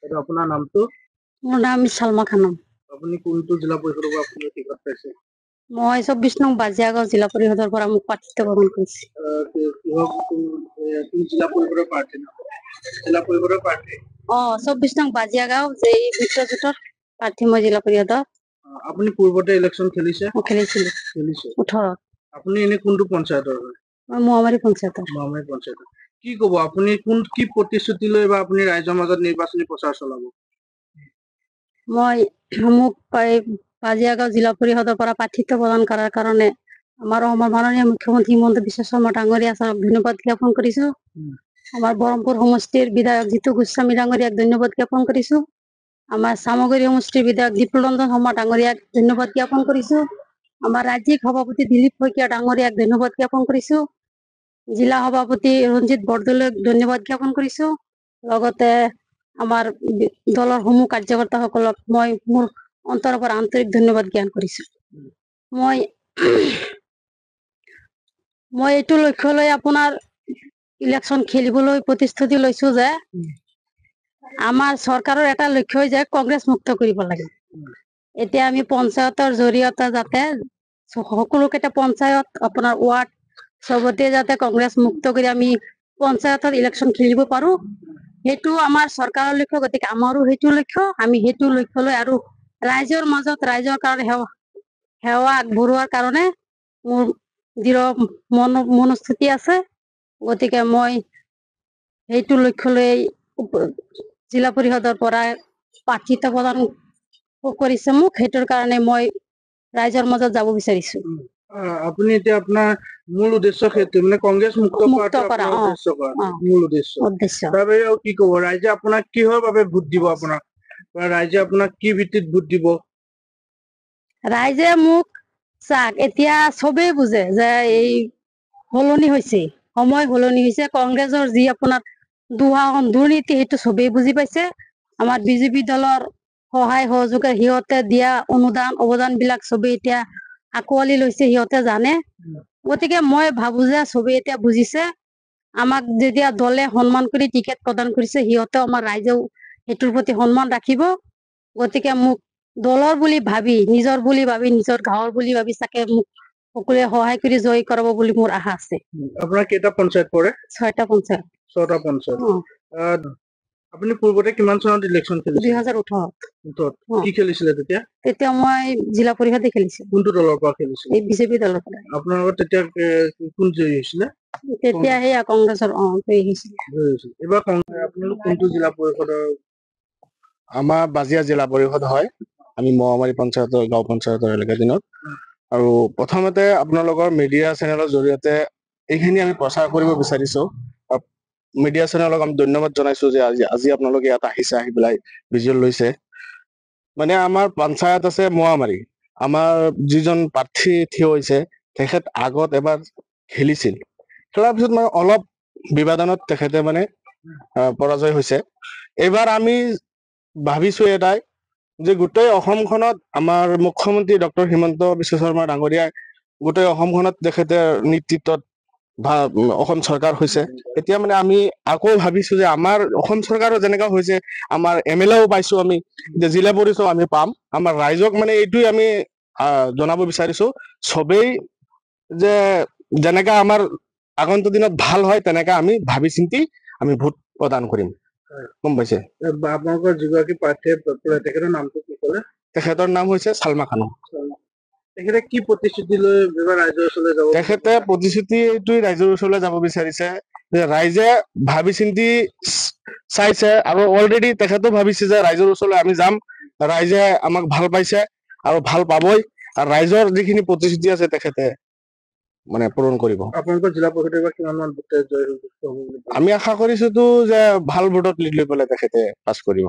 আৰু আপোনাৰ নামটো? মোৰ নাম সালমা খানম। আপুনি কোনটো জিলা পৰিষদৰ পৰা আপুনি টিকট পাইছে? মই 24 নং বাজিয়াগাঁও জিলা পৰিষদৰ পৰা মোক প্ৰাৰ্থিত্ব প্ৰদান কৰিছে। কোন জিলা পৰিষদৰ প্ৰাৰ্থী ন? জিলা পৰিষদৰ প্ৰাৰ্থী? 24 নং বাজিয়াগাঁও যে মিত্ৰজোঁটৰ প্ৰাৰ্থী মই জিলা পৰিষদৰ। আপুনি পূৰ্বতে ইলেকশ্যন খেলিছে? খেলিছিলো খেলিছে। 18। আপুনি এনে কোনটো পঞ্চায়তৰ হয়? মই মোৱামাৰী পঞ্চায়তৰ। মোৱামাৰী পঞ্চায়তৰ। কি ক'ব আপুনি কি প্ৰতিশ্ৰুতি লৈ বা আপুনি ৰাইজৰ মাজত নিৰ্বাচনী প্ৰচাৰ চলাব? মই মোক বাজিয়াগাঁও জিলা পৰিষদৰ পৰা প্ৰাৰ্থিত্ব প্ৰদান কৰাৰ কাৰণে আমাৰ মাননীয় মুখ্যমন্ত্ৰী হিমন্ত বিশ্ব শৰ্মা ডাঙৰীয়া ছাৰক ধন্যবাদ জ্ঞাপন কৰিছো। আমাৰ বৰমপুৰ সমষ্টিৰ বিধায়ক জিতু গোস্বামী ডাঙৰীয়াক ধন্যবাদ জ্ঞাপন কৰিছো। আমাৰ চামগুৰি সমষ্টিৰ বিধায়ক দীপৰঞ্জন শৰ্মা ডাঙৰীয়াক ধন্যবাদ জ্ঞাপন কৰিছো। আমাৰ ৰাজ্যিক সভাপতি দিলীপ শইকীয়া ডাঙৰীয়াক ধন্যবাদ জ্ঞাপন কৰিছো। জিলা সভাপতি ৰঞ্জিত বৰদলৈক ধন্যবাদ জ্ঞাপন কৰিছো। লগতে আমাৰ দলৰ সমূহ কাৰ্যকৰ্তাসকলক মই মোৰ অন্তৰৰ পৰা আন্তৰিক ধন্যবাদ জ্ঞাপন কৰিছো। মই এইটো লক্ষ্য লৈ আপোনাৰ ইলেকশ্যন খেলিবলৈ প্ৰতিশ্ৰুতি লৈছো যে আমাৰ চৰকাৰৰ এটা লক্ষ্য যে কংগ্ৰেছ মুক্ত কৰিব লাগে। এতিয়া আমি পঞ্চায়তৰ জৰিয়তে যাতে সকলোকেইটা পঞ্চায়ত আপোনাৰ ৱাৰ্ড চবতে যাতে কংগ্ৰেছ মুক্ত কৰি আমি পঞ্চায়তৰ ইলেকশ্যন খেলিব পাৰো, সেইটো আমাৰ চৰকাৰৰ লক্ষ্য। গতিকে আমাৰো সেইটো লক্ষ্য। আমি সেইটো লক্ষ্য লৈ আৰু ৰাইজৰ মাজত ৰাইজৰ কাৰণে সেৱা আগবঢ়োৱাৰ কাৰণে মোৰ দৃঢ় মনস্থিতি আছে। গতিকে মই সেইটো লক্ষ্য লৈ জিলা পৰিষদৰ পৰা প্ৰাৰ্থিত্ব প্ৰদান কৰিছে মোক। সেইটোৰ কাৰণে মই ৰাইজৰ মাজত যাব বিচাৰিছো। আপুনি এতিয়া আপোনাৰ মূল উদ্দেশ্য সেইটো মানে কংগ্ৰেছ মুক্ত কৰা মূল উদ্দেশ্য। তাৰ বাহিৰে আৰু কি ক'ব? ৰাইজে আপোনাক কিহৰ বাবে ভোট দিব? আপোনাক ৰাইজে আপোনাক কি ভিত্তিত ভোট দিব? ৰাইজে মোক চাক এতিয়া চবেই বুজে যে এই সলনি হৈছে, সময় সলনি হৈছে। কংগ্ৰেছৰ যি আপোনাৰ দুৰ্নীতি সেইটো চবেই বুজি পাইছে। আমাৰ বিজেপি দলৰ সহায় সহযোগে সিহঁতে দিয়া অনুদান অৱদান বিলাক চবেই এতিয়া আঁকোৱালি লৈছে, সিহঁতে জানে। গতিকে মই ভাবো যে চবেই এতিয়া বুজিছে। আমাক যেতিয়া দলে সন্মান কৰি টিকেট প্ৰদান কৰিছে, সিহঁতেও আমাৰ ৰাইজেও সেইটোৰ প্ৰতি সন্মান ৰাখিব। গতিকে মোক দলৰ বুলি ভাবি নিজৰ বুলি ভাবি নিজৰ গাঁৱৰ বুলি ভাবি চাগে মোক সকলোৱে সহায় কৰি জয়ী কৰাব বুলি মোৰ আশা আছে। আপোনাৰ কেইটা পঞ্চায়ত পৰে? 6টা পঞ্চায়ত। 6টা পঞ্চায়ত। আপুনি পূৰ্বতে কিমান চনত ইলেকশ্যন খেলিছিল? 2018। কি খেলিছিলে তেতিয়া? তেতিয়া মই জিলা পৰিষদে খেলিছিলো। কোনটো দলৰ পৰা খেলিছিলে? এই বিজেপি দলৰ পৰা। আপোনাৰ লগত তেতিয়া কোন জয়ী হৈছিলে? তেতিয়া সেয়া কংগ্ৰেছৰ জয়ী হৈছিলে। এইবাৰ আপোনালোক কোনটো জিলা পৰিষদৰ? আমাৰ বাজিয়া জিলা পৰিষদ হয়। আমি মোৱামাৰী পঞ্চায়তৰ গাঁও পঞ্চায়তৰ এলেকা দিনত। আৰু প্ৰথমতে আপোনালোকৰ মিডিয়া চেনেলৰ জৰিয়তে এইখিনি আমি প্ৰচাৰ কৰিব বিচাৰিছো। মিডিয়া চেনেলক আমি ধন্যবাদ জনাইছো যে আজি আপোনালোকে ইয়াত আহিছে, আহি পেলাই ভিজুৱেল লৈছে। মানে আমাৰ পঞ্চায়ত আছে মোৱামাৰী। আমাৰ যিজন প্ৰাৰ্থী থিয় হৈছে তেখেত আগত এবাৰ খেলিছিল। খেলাৰ পিছত মানে অলপ বিবাদনত তেখেতে মানে পৰাজয় হৈছে। এইবাৰ আমি ভাবিছো এটাই যে গোটেই অসমখনত আমাৰ মুখ্যমন্ত্ৰী ডক্টৰ হিমন্ত বিশ্ব শৰ্মা ডাঙৰীয়াই গোটেই অসমখনত তেখেতে নেতৃত্বত অসম চৰকাৰ হৈছে। এতিয়া মানে আমি আকৌ ভাবিছো যে আমাৰ অসম চৰকাৰো যেনেকা হৈছে, আমাৰ MLAও পাইছো আমি, জিলা পৰিষদো আমি পাম। আমাৰ ৰাইজক মানে এইটোৱে আমি জনাব বিচাৰিছো, চবেই যে যেনেকা আমাৰ আগন্তুক দিনত ভাল হয় তেনেকা আমি ভাবি চিন্তি আমি ভোট প্ৰদান কৰিম। গম পাইছে? আপোনালোকৰ যিগৰাকী প্ৰাৰ্থীয়ে তেখেতৰ নামটো কি ক'লে? তেখেতৰ নাম হৈছে সালমা খানম। তেখেতে কি প্ৰতিশ্ৰুতি লৈ ৰাইজৰ ওচৰলৈ যাব? তেখেতে প্ৰতিশ্ৰুতি এইটোৱে ৰাইজৰ ওচৰলৈ যাব বিচাৰিছে যে ৰাইজে ভাবি চিন্তি চাইছে আৰু অলৰেডি তেখেতো ভাবিছে যে ৰাইজৰ ওচৰলৈ আমি যাম, ৰাইজে আমাক ভাল পাইছে আৰু ভাল পাবই। আৰু ৰাইজৰ যিখিনি প্ৰতিশ্ৰুতি আছে তেখেতে মানে পূৰণ কৰিব। আপোনালোকৰ জিলা পৰিষদে এইবাৰ কিমান মান ভোটে জয় হ'ব? আমি আশা কৰিছোতো যে ভাল ভোটত লিড লৈ পেলাই তেখেতে পাছ কৰিব।